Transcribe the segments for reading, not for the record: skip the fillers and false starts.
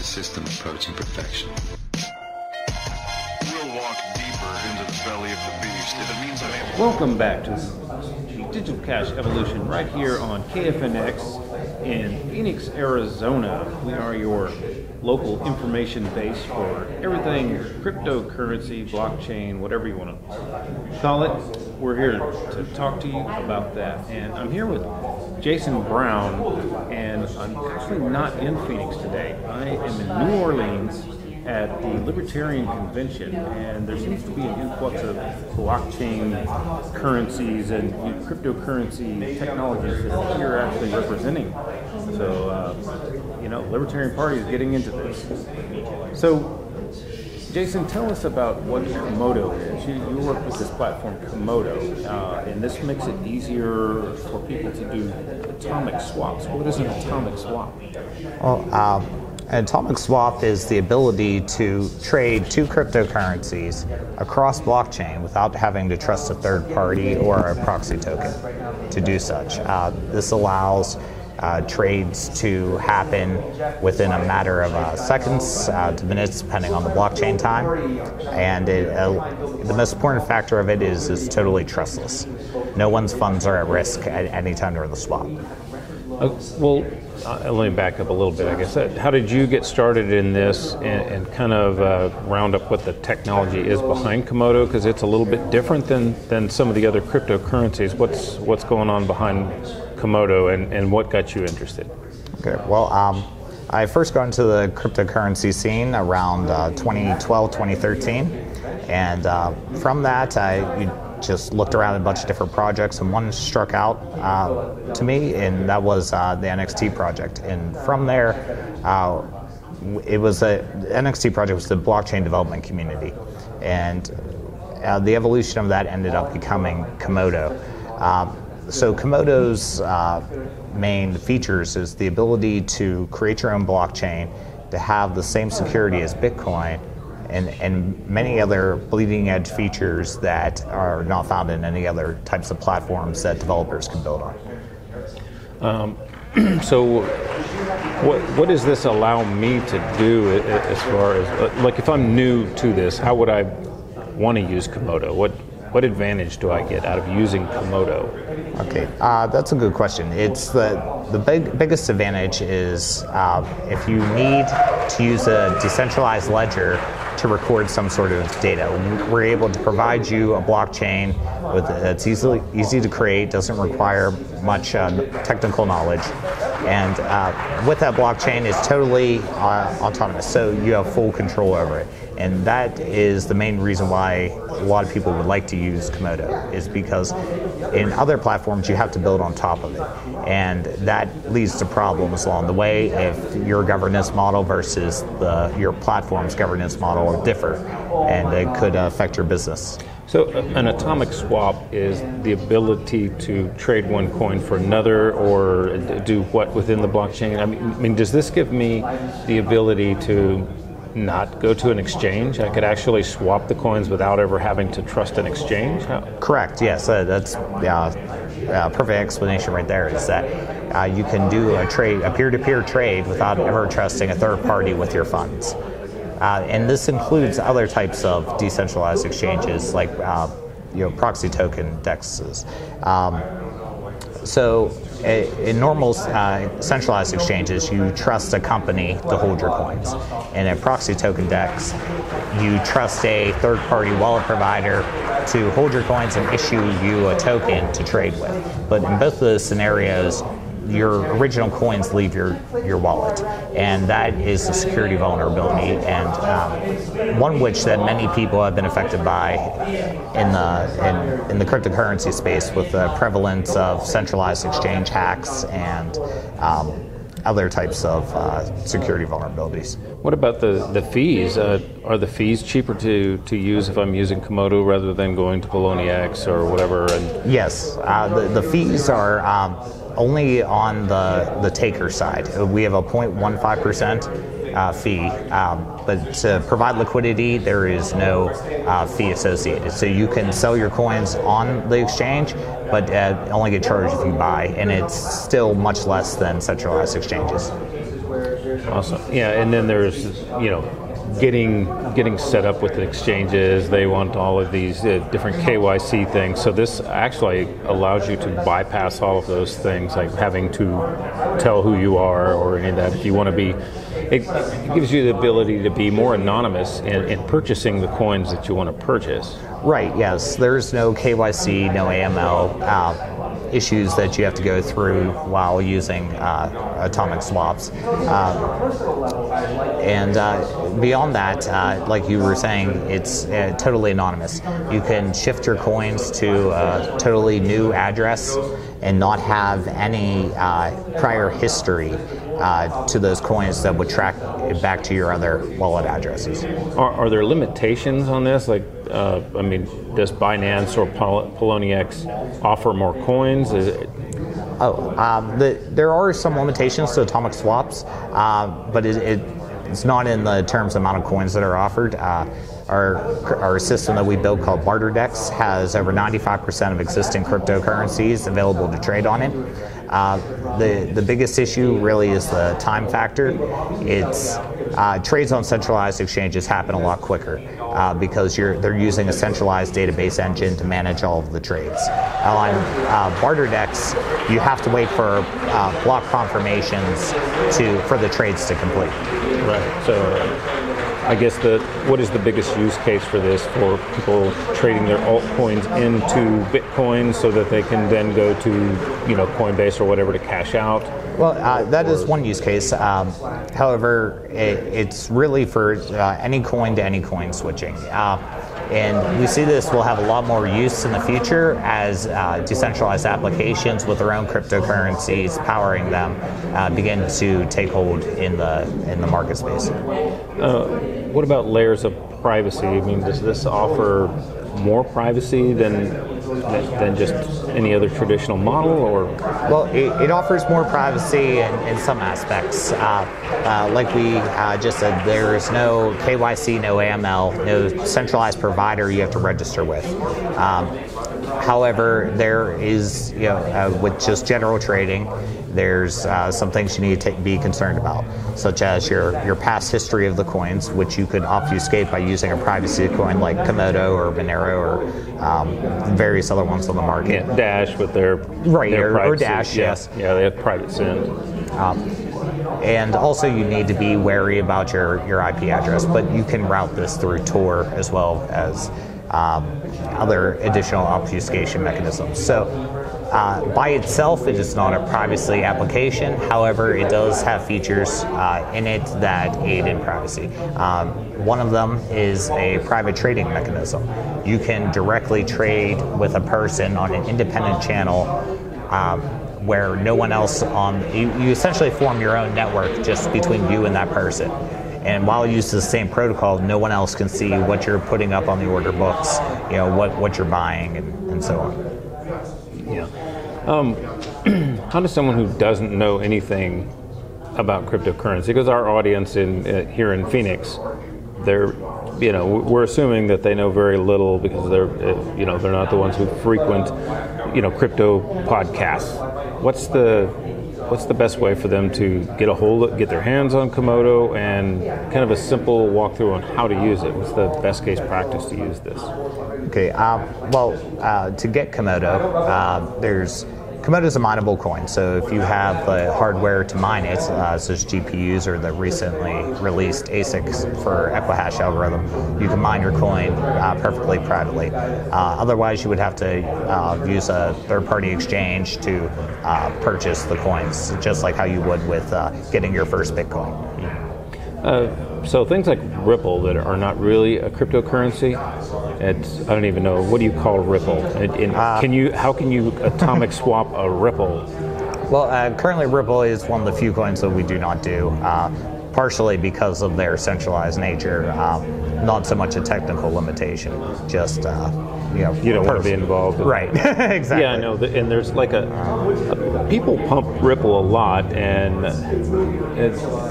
a system approaching perfection. We'll walk deeper into the belly of the beast if it means I'm able. Welcome back to Digital Cash Evolution right here on KFNX in Phoenix, Arizona. We are your local information base for everything cryptocurrency, blockchain, whatever you want to call it. We're here to talk to you about that. And I'm here with Jason Brown, and I'm actually not in Phoenix today. I am in New Orleans at the Libertarian Convention, and there seems to be an influx of blockchain currencies and cryptocurrency technologies that you're actually representing. So, Libertarian Party is getting into this. So, Jason, tell us about what Komodo is. You work with this platform, Komodo, and this makes it easier for people to do atomic swaps. What is an atomic swap? Well, an atomic swap is the ability to trade two cryptocurrencies across blockchain without having to trust a third party or a proxy token to do such. This allows trades to happen within a matter of seconds to minutes, depending on the blockchain time. And the most important factor of it is it's totally trustless. No one's funds are at risk at any time during the swap. Let me back up a little bit, I guess. How did you get started in this and kind of round up what the technology is behind Komodo? Because it's a little bit different than some of the other cryptocurrencies. What's going on behind Komodo and what got you interested? Okay, well, I first got into the cryptocurrency scene around 2012, 2013. And from that, I just looked around at a bunch of different projects, and one struck out to me, and that was the NXT project. And from there, the NXT project was the blockchain development community, and the evolution of that ended up becoming Komodo. So Komodo's main features is the ability to create your own blockchain, to have the same security as Bitcoin, and many other bleeding edge features that are not found in any other types of platforms that developers can build on. So what does this allow me to do as far as, like, if I'm new to this, how would I want to use Komodo? What advantage do I get out of using Komodo? Okay, that's a good question. It's the biggest advantage is if you need to use a decentralized ledger to record some sort of data. We're able to provide you a blockchain that's easy to create, doesn't require much technical knowledge, and with that blockchain, it's totally autonomous, so you have full control over it. And that is the main reason why a lot of people would like to use Komodo, is because in other platforms you have to build on top of it. And that leads to problems along the way if your governance model versus your platform's governance model differ, and it could affect your business. So an atomic swap is the ability to trade one coin for another, or do what within the blockchain? I mean, does this give me the ability to not go to an exchange? I could actually swap the coins without ever having to trust an exchange? Correct, yes. That's a perfect explanation right there, is that you can do a peer-to-peer trade without ever trusting a third party with your funds. And this includes other types of decentralized exchanges, like proxy token dexes. So in normal centralized exchanges, you trust a company to hold your coins. In a proxy token dex, you trust a third-party wallet provider to hold your coins and issue you a token to trade with. But in both of those scenarios, your original coins leave your wallet, and that is a security vulnerability, and one which that many people have been affected by in the cryptocurrency space, with the prevalence of centralized exchange hacks and other types of security vulnerabilities. What about the fees? Are the fees cheaper to use if I'm using Komodo rather than going to Poloniex or whatever? Yes, the fees are only on the taker side. We have a 0.15% fee, but to provide liquidity, there is no fee associated. So you can sell your coins on the exchange, but only get charged if you buy, and it's still much less than centralized exchanges. Awesome. Yeah, and then there's, getting set up with the exchanges. They want all of these different KYC things. So this actually allows you to bypass all of those things, like having to tell who you are or any of that. If you want to be, it gives you the ability to be more anonymous in purchasing the coins that you want to purchase. Right, yes. There's no KYC, no AML issues that you have to go through while using atomic swaps. And beyond that, like you were saying, it's totally anonymous. You can shift your coins to a totally new address and not have any prior history to those coins that would track it back to your other wallet addresses. Are there limitations on this? Like, does Binance or Poloniex offer more coins? There are some limitations to atomic swaps, but it's not in the terms of amount of coins that are offered. Our system that we built called BarterDex has over 95% of existing cryptocurrencies available to trade on it. The biggest issue really is the time factor. Trades on centralized exchanges happen a lot quicker because they're using a centralized database engine to manage all of the trades. On BarterDex, you have to wait for block confirmations for the trades to complete. Right. So I guess what is the biggest use case for this for people trading their altcoins into Bitcoin so that they can then go to Coinbase or whatever to cash out? Well, that is one use case. However, it's really for any coin to any coin switching. And we see this will have a lot more use in the future as decentralized applications with their own cryptocurrencies powering them begin to take hold in the market space. What about layers of privacy? I mean, does this offer more privacy than just any other traditional model, or? Well, it offers more privacy in some aspects. Like we just said, there's no KYC, no AML, no centralized provider you have to register with. However, there is, with just general trading, there's some things you need to be concerned about, such as your past history of the coins, which you could obfuscate by using a privacy coin like Komodo or Monero or various other ones on the market. Yeah, Dash with their or Dash, yes. Yeah, they have private send. And also you need to be wary about your IP address, but you can route this through Tor as well as other additional obfuscation mechanisms. So by itself, it is not a privacy application. However, it does have features in it that aid in privacy. One of them is a private trading mechanism. You can directly trade with a person on an independent channel where no one else you essentially form your own network just between you and that person. And while you use the same protocol, no one else can see what you're putting up on the order books, what you're buying, and so on. Yeah. How does someone who doesn't know anything about cryptocurrency, because our audience here in Phoenix, we're assuming that they know very little because they're not the ones who frequent, crypto podcasts. What's the best way for them to get their hands on Komodo, and kind of a simple walkthrough on how to use it? What's the best case practice to use this? Okay, to get Komodo, Komodo is a mineable coin, so if you have the hardware to mine it, such as GPUs or the recently released ASICs for Equihash algorithm, you can mine your coin perfectly privately. Otherwise, you would have to use a third-party exchange to purchase the coins, just like how you would with getting your first Bitcoin. So things like Ripple that are not really a cryptocurrency, I don't even know, what do you call Ripple? How can you atomic swap a Ripple? Well, currently Ripple is one of the few coins that we do not do, partially because of their centralized nature, not so much a technical limitation, just you don't want to be involved in right. Exactly. Yeah, I know. And there's like people pump Ripple a lot, and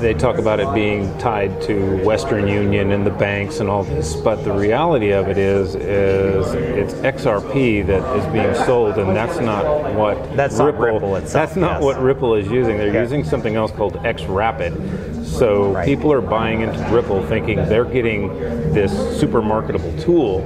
they talk about it being tied to Western Union and the banks and all this. But the reality of it is it's XRP that is being sold, and that's not what Ripple itself. That's not what Ripple is using. They're using something else called XRapid. So Right. people are buying into Ripple thinking they're getting this super marketable tool,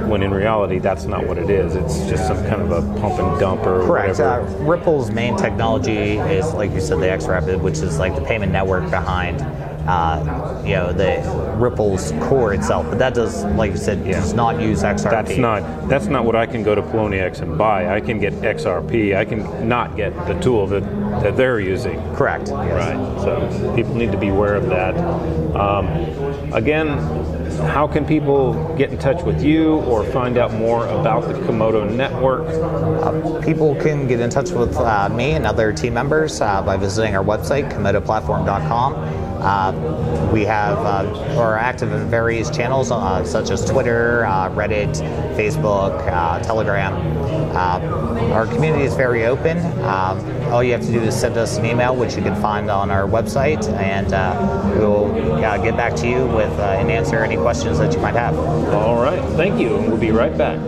when in reality that's not what it is. It's just some kind of a pump and dump or Correct. whatever. Ripple's main technology is, like you said, the XRapid, which is like the payment network behind, the Ripple's core itself. But that does, like you said, does not use XRP. That's not what I can go to Poloniex and buy. I can get XRP. I can not get the tool that they're using. Correct. Yes. Right. So people need to be aware of that. Again, how can people get in touch with you or find out more about the Komodo network? People can get in touch with me and other team members by visiting our website, komodoplatform.com. We are active in various channels such as Twitter, Reddit, Facebook, Telegram. Our community is very open. All you have to do is send us an email, which you can find on our website, and we'll get back to you with and answer any questions that you might have. All right. Thank you. We'll be right back.